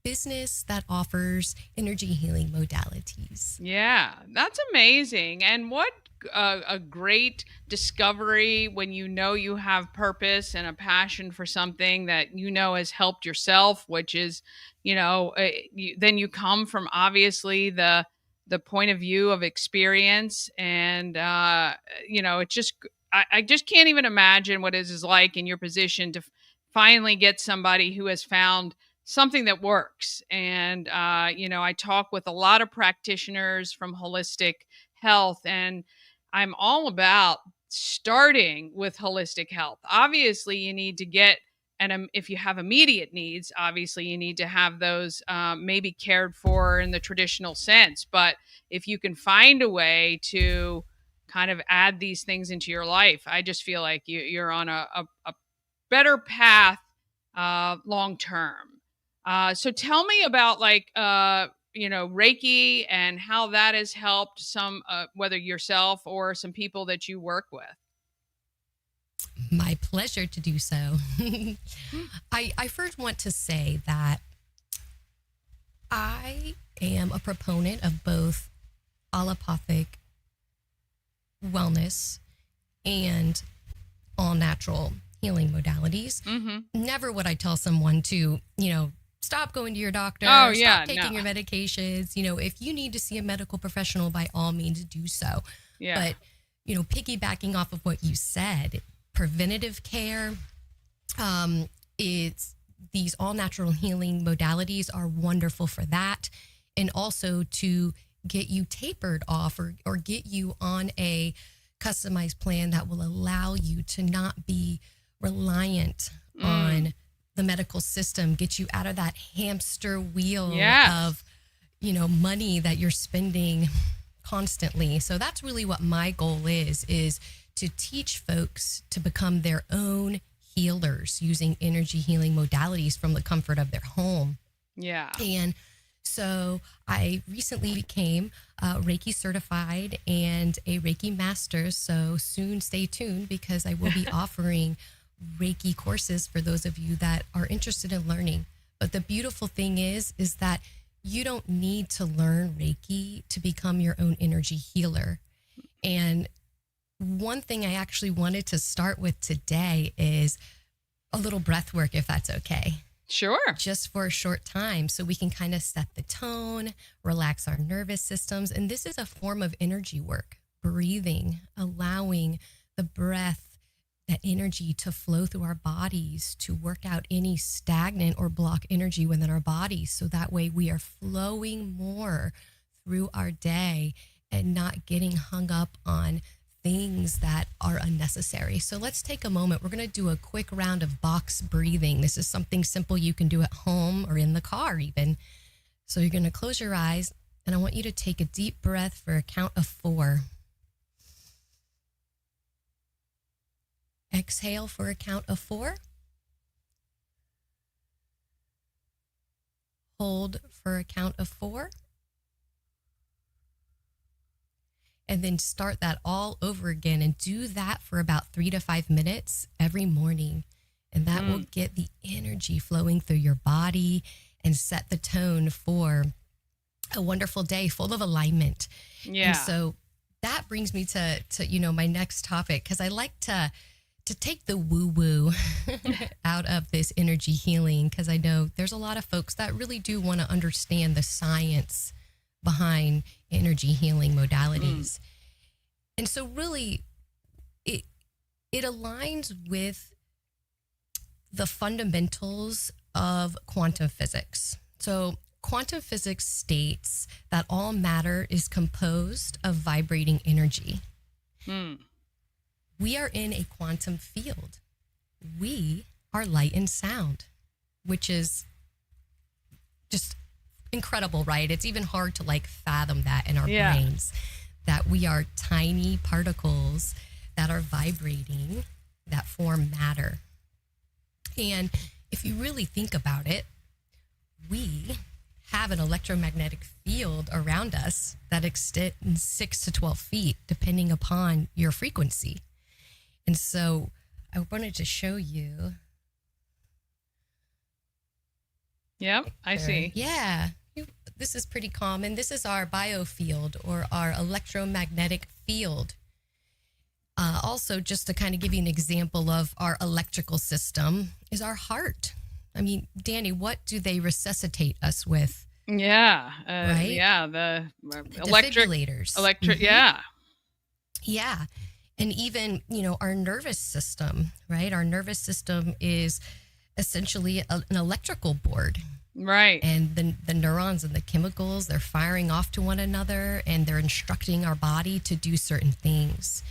business that offers energy healing modalities. Yeah, that's amazing. And what a great discovery when you know you have purpose and a passion for something that you know has helped yourself, which is, you know, then you come from obviously the point of view of experience. And, you know, it just, I just can't even imagine what it is like in your position to finally get somebody who has found something that works. And, you know, I talk with a lot of practitioners from holistic health, and I'm all about starting with holistic health. Obviously, you need to get, and if you have immediate needs, obviously you need to have those maybe cared for in the traditional sense. But if you can find a way to kind of add these things into your life, I just feel like you're on a better path long term. So tell me about like, you know, Reiki and how that has helped some, whether yourself or some people that you work with. My pleasure to do so. I first want to say that I am a proponent of both allopathic wellness and all natural healing modalities. Never would I tell someone to, you know, stop going to your doctor, stop taking your medications. You know, if you need to see a medical professional, by all means do so. But, you know, piggybacking off of what you said, preventative care, it's these all natural healing modalities are wonderful for that. And also to get you tapered off or get you on a customized plan that will allow you to not be reliant on the medical system, get you out of that hamster wheel of, you know, money that you're spending constantly. So that's really what my goal is to teach folks to become their own healers using energy healing modalities from the comfort of their home. And so I recently became Reiki certified and a Reiki master. So soon stay tuned because I will be offering Reiki courses for those of you that are interested in learning. But the beautiful thing is that you don't need to learn Reiki to become your own energy healer. And one thing I actually wanted to start with today is a little breath work, if that's okay. Sure. Just for a short time so we can kind of set the tone, relax our nervous systems. And this is a form of energy work, breathing, allowing the breath, that energy to flow through our bodies, to work out any stagnant or block energy within our bodies. So that way we are flowing more through our day and not getting hung up on things that are unnecessary. So let's take a moment. We're going to do a quick round of box breathing. This is something simple you can do at home or in the car even. So you're going to close your eyes, and I want you to take a deep breath for a count of 4. Exhale for a count of 4. Hold for a count of 4. And then start that all over again, and do that for about 3 to 5 minutes every morning. And that will get the energy flowing through your body and set the tone for a wonderful day full of alignment. Yeah. And so that brings me to my next topic, because I like to take the woo-woo out of this energy healing, because I know there's a lot of folks that really do want to understand the science behind energy healing modalities. And so really it aligns with the fundamentals of quantum physics. So quantum physics states that all matter is composed of vibrating energy. We are in a quantum field. We are light and sound, which is just incredible, right? It's even hard to fathom that in our brains, that we are tiny particles that are vibrating, that form matter. And if you really think about it, we have an electromagnetic field around us that extends 6 to 12 feet, depending upon your frequency. And so I wanted to show you. Yep, I see. Yeah. This is pretty common. This is our biofield, or our electromagnetic field. Also, just to kind of give you an example of our electrical system, is our heart. I mean, Dani, what do they resuscitate us with? Yeah. Right? Yeah. The electric. Defibrillators. Yeah. Yeah. And even, our nervous system, right? Our nervous system is essentially an electrical board. Right. And the neurons and the chemicals, they're firing off to one another, and they're instructing our body to do certain things.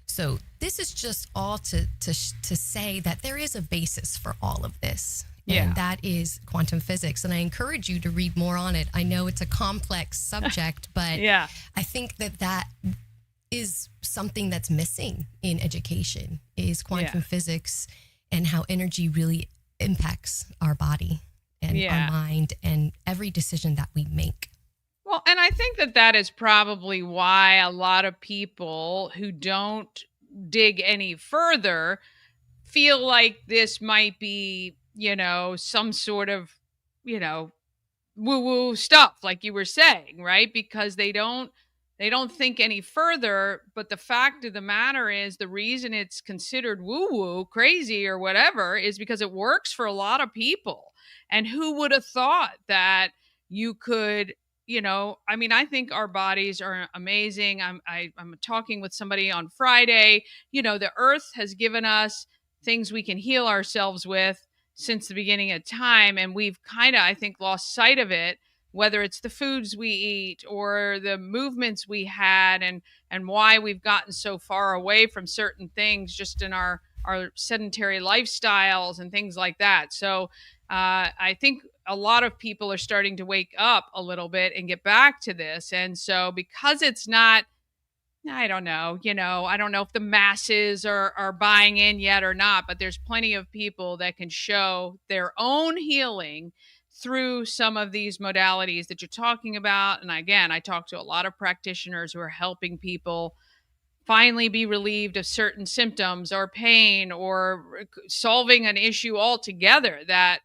So this is just all to say that there is a basis for all of this. Yeah. And that is quantum physics. And I encourage you to read more on it. I know it's a complex subject, but Yeah. I think that is something that's missing in education, is quantum physics and how energy really impacts our body and our mind and every decision that we make. Well, and I think that is probably why a lot of people who don't dig any further feel like this might be, some sort of, woo-woo stuff, like you were saying, right? Because they don't think any further. But the fact of the matter is, the reason it's considered woo-woo, crazy, or whatever is because it works for a lot of people. And who would have thought that you could, I think our bodies are amazing. I'm talking with somebody on Friday. The earth has given us things we can heal ourselves with since the beginning of time. And we've kind of, I think, lost sight of it, whether it's the foods we eat or the movements we had, and why we've gotten so far away from certain things just in our sedentary lifestyles and things like that. So I think a lot of people are starting to wake up a little bit and get back to this. And so because it's not, I don't know if the masses are buying in yet or not, but there's plenty of people that can show their own healing through some of these modalities that you're talking about. And again, I talk to a lot of practitioners who are helping people finally be relieved of certain symptoms or pain, or solving an issue altogether that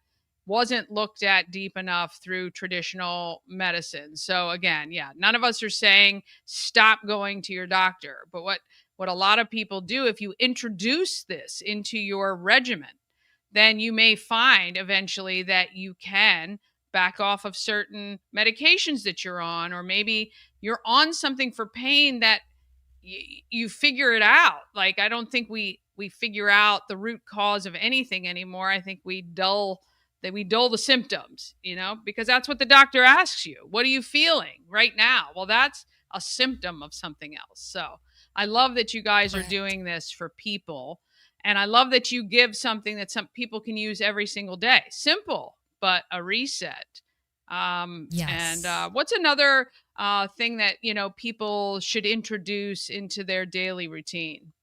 wasn't looked at deep enough through traditional medicine. So again, none of us are saying stop going to your doctor. But what a lot of people do, if you introduce this into your regimen, then you may find eventually that you can back off of certain medications that you're on, or maybe you're on something for pain that you figure it out. Like, I don't think we figure out the root cause of anything anymore. I think we dull the symptoms, because that's what the doctor asks you. What are you feeling right now? Well, that's a symptom of something else. So I love that you guys are doing this for people. And I love that you give something that some people can use every single day. Simple, but a reset Yes. And what's another thing that, people should introduce into their daily routine?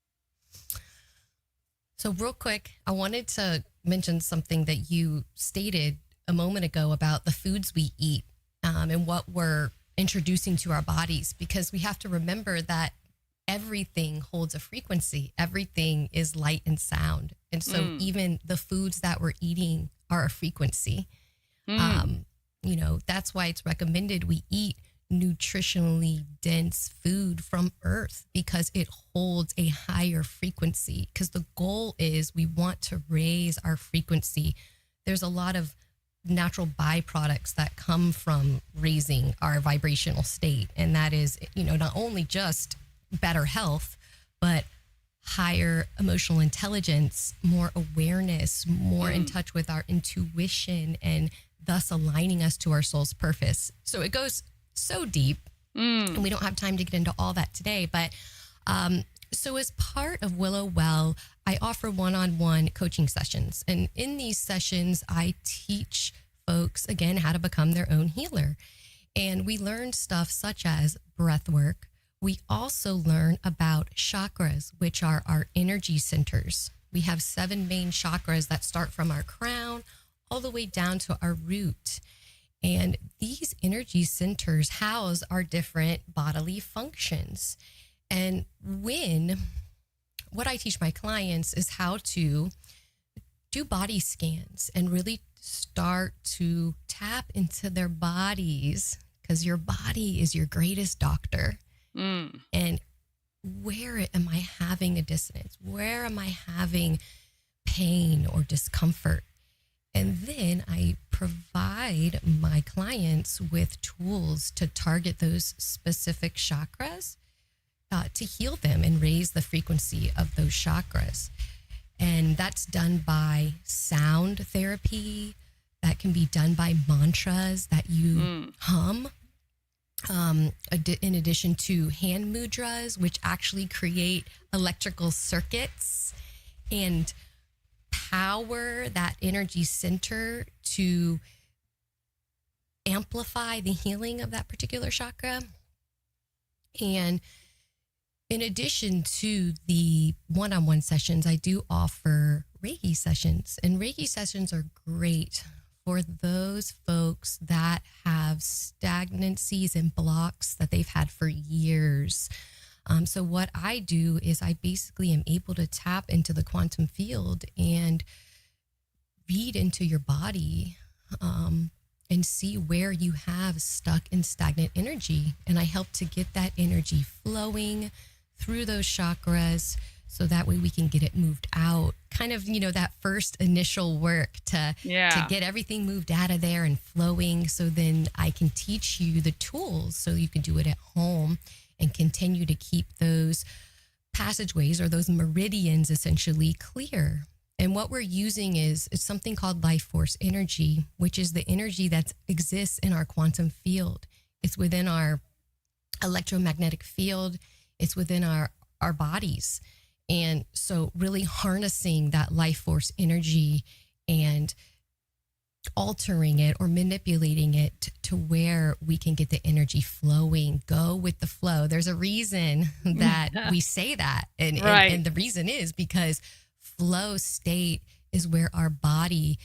So, real quick, I wanted to mention something that you stated a moment ago about the foods we eat and what we're introducing to our bodies, because we have to remember that everything holds a frequency. Everything is light and sound. And so, even the foods that we're eating are a frequency. That's why it's recommended we eat nutritionally dense food from earth, because it holds a higher frequency, because the goal is we want to raise our frequency. There's a lot of natural byproducts that come from raising our vibrational state, and that is, not only just better health, but higher emotional intelligence, more awareness, more in touch with our intuition, and thus aligning us to our soul's purpose. So it goes so deep, and we don't have time to get into all that today. But so as part of Willow Well, I offer one-on-one coaching sessions. And in these sessions, I teach folks, again, how to become their own healer. And we learn stuff such as breath work. We also learn about chakras, which are our energy centers. We have 7 main chakras that start from our crown all the way down to our root. And these energy centers house our different bodily functions. And what I teach my clients is how to do body scans and really start to tap into their bodies, because your body is your greatest doctor. And where am I having a dissonance? Where am I having pain or discomfort? And then I provide my clients with tools to target those specific chakras to heal them and raise the frequency of those chakras. And that's done by sound therapy. That can be done by mantras that you hum. In addition to hand mudras, which actually create electrical circuits and power that energy center to amplify the healing of that particular chakra. And in addition to the one-on-one sessions, I do offer Reiki sessions. And Reiki sessions are great for those folks that have stagnancies and blocks that they've had for years. So what I do is I basically am able to tap into the quantum field and read into your body and see where you have stuck and stagnant energy. And I help to get that energy flowing through those chakras, so that way we can get it moved out. Kind of, that first initial work to get everything moved out of there and flowing. So then I can teach you the tools so you can do it at home and continue to keep those passageways or those meridians essentially clear. And what we're using is something called life force energy, which is the energy that exists in our quantum field. It's within our electromagnetic field. It's within our bodies. And so really harnessing that life force energy and altering it or manipulating it to where we can get the energy flowing, go with the flow. There's a reason that we say that. And the reason is because flow state is where our body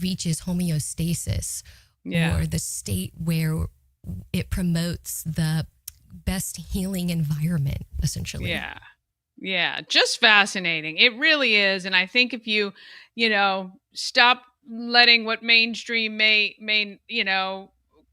reaches homeostasis, or the state where it promotes the best healing environment, essentially. Yeah, just fascinating. It really is. And I think if you, stop letting what mainstream may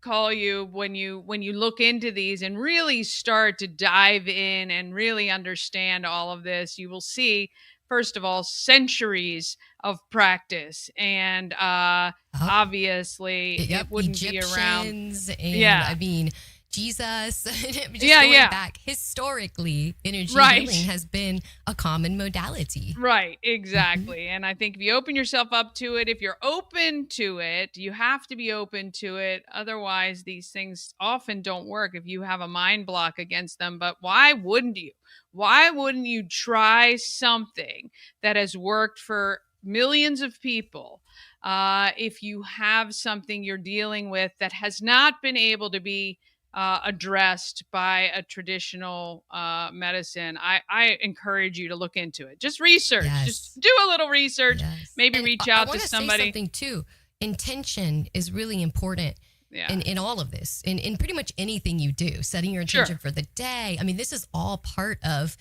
call you when you look into these and really start to dive in and really understand all of this, you will see, first of all, centuries of practice. And obviously it wouldn't Egyptians be around. And I mean, Jesus, just going back historically, energy healing has been a common modality. Right, exactly. And I think if you open yourself up to it, if you're open to it, you have to be open to it. Otherwise, these things often don't work if you have a mind block against them. But why wouldn't you? Why wouldn't you try something that has worked for millions of people. If you have something you're dealing with that has not been able to be addressed by a traditional medicine, I encourage you to look into it. Just research. Yes. Just do a little research. Yes. Maybe And reach I out to wanna say somebody. something too. Intention is really important in all of this, in pretty much anything you do. Setting your intention for the day. I mean, this is all part of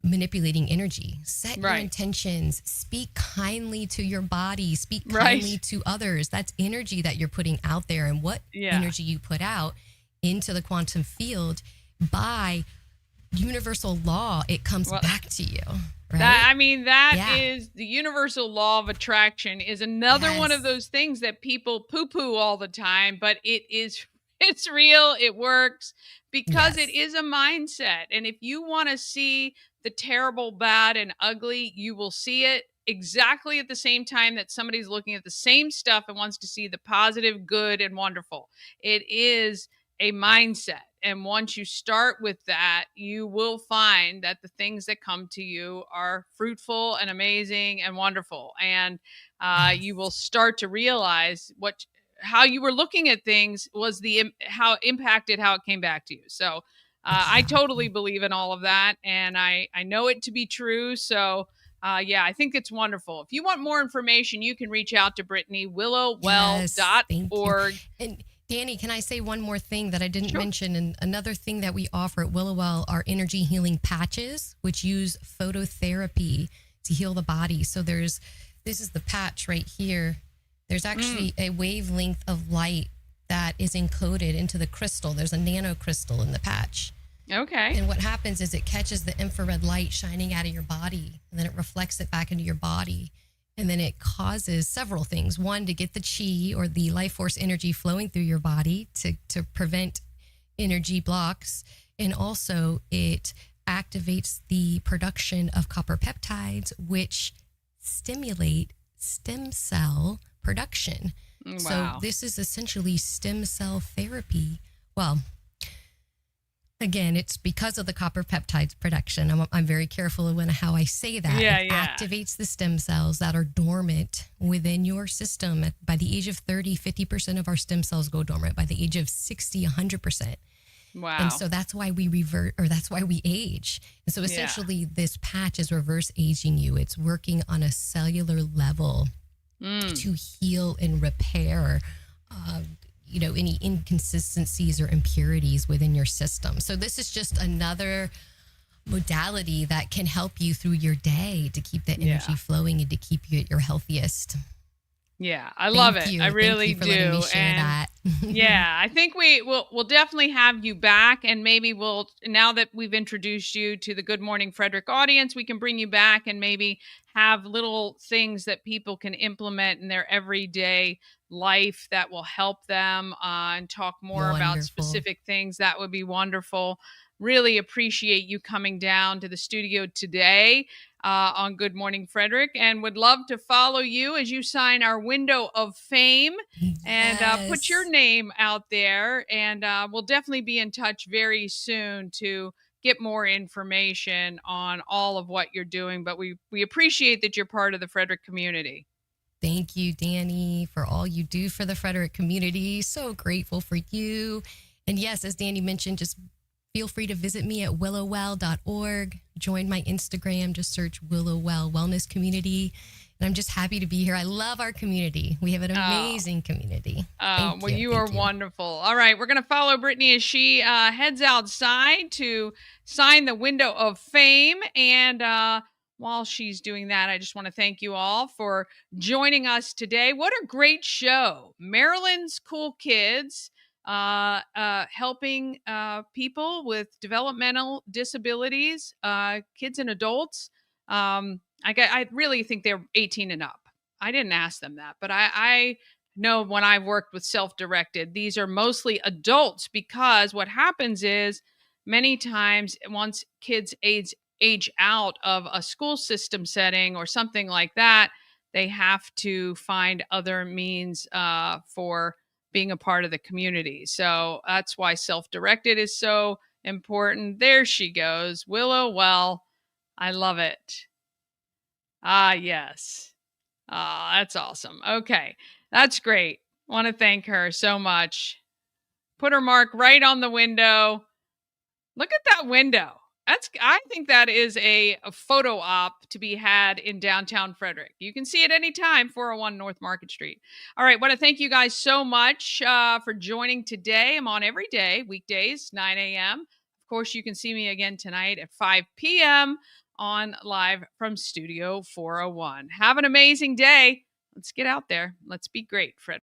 manipulating energy. Set your intentions. Speak kindly to your body. Speak kindly to others. That's energy that you're putting out there, and what energy you put out into the quantum field, by universal law, it comes back to you. Right? That is the universal law of attraction, is another one of those things that people poo-poo all the time, but it's real. It works because it is a mindset. And if you want to see the terrible, bad, and ugly, you will see it exactly at the same time that somebody's looking at the same stuff and wants to see the positive, good, and wonderful. It is a mindset. And once you start with that, you will find that the things that come to you are fruitful and amazing and wonderful. And you will start to realize how you were looking at things was how it impacted how it came back to you. So I totally believe in all of that. And I know it to be true. So I think it's wonderful. If you want more information, you can reach out to Brittany, willowwell.org. And Dani, can I say one more thing that I didn't mention? And another thing that we offer at Willow Well are energy healing patches, which use phototherapy to heal the body. So this is the patch right here. There's actually a wavelength of light that is encoded into the crystal. There's a nanocrystal in the patch. Okay. And what happens is it catches the infrared light shining out of your body, and then it reflects it back into your body. And then it causes several things. One, to get the chi, or the life force energy, flowing through your body to prevent energy blocks. And also it activates the production of copper peptides, which stimulate stem cell production. Wow. So this is essentially stem cell therapy. Well, again, it's because of the copper peptides production. I'm very careful when how I say that. It activates the stem cells that are dormant within your system. By the age of 30, 50% of our stem cells go dormant. By the age of 60, 100%. Wow. And so that's why we that's why we age. And so essentially this patch is reverse aging you. It's working on a cellular level to heal and repair any inconsistencies or impurities within your system. So this is just another modality that can help you through your day to keep that energy flowing and to keep you at your healthiest. Yeah, I love it. I really Thank you for do. letting me share that. I think we'll definitely have you back, and maybe now that we've introduced you to the Good Morning Frederick audience, we can bring you back and maybe have little things that people can implement in their everyday life that will help them, and talk more about specific things. That would be wonderful. Really appreciate you coming down to the studio today on Good Morning Frederick, and would love to follow you as you sign our window of fame and put your name out there. And we'll definitely be in touch very soon to get more information on all of what you're doing. But we appreciate that you're part of the Frederick community. Thank you, Dani, for all you do for the Frederick community. So grateful for you. And yes, as Dani mentioned, just feel free to visit me at willowwell.org. Join my Instagram. Just search Willow Well Wellness Community. And I'm just happy to be here. I love our community. We have an amazing community. You are wonderful. All right. We're going to follow Brittany as she heads outside to sign the window of fame. And while she's doing that, I just want to thank you all for joining us today. What a great show. Maryland's cool kids helping people with developmental disabilities, kids and adults. I really think they're 18 and up. I didn't ask them that, but I know when I've worked with self-directed, these are mostly adults, because what happens is many times once kids age out of a school system setting or something like that, they have to find other means for being a part of the community. So that's why self-directed is so important. There she goes. Willow Well. I love it. Ah, yes. Ah, that's awesome. Okay. That's great. Want to thank her so much. Put her mark right on the window. Look at that window. I think that is a photo op to be had in downtown Frederick. You can see it anytime, 401 North Market Street. All right. Want to thank you guys so much for joining today. I'm on every day, weekdays, 9 a.m. Of course, you can see me again tonight at 5 p.m. on live from Studio 401. Have an amazing day. Let's get out there. Let's be great, Fred.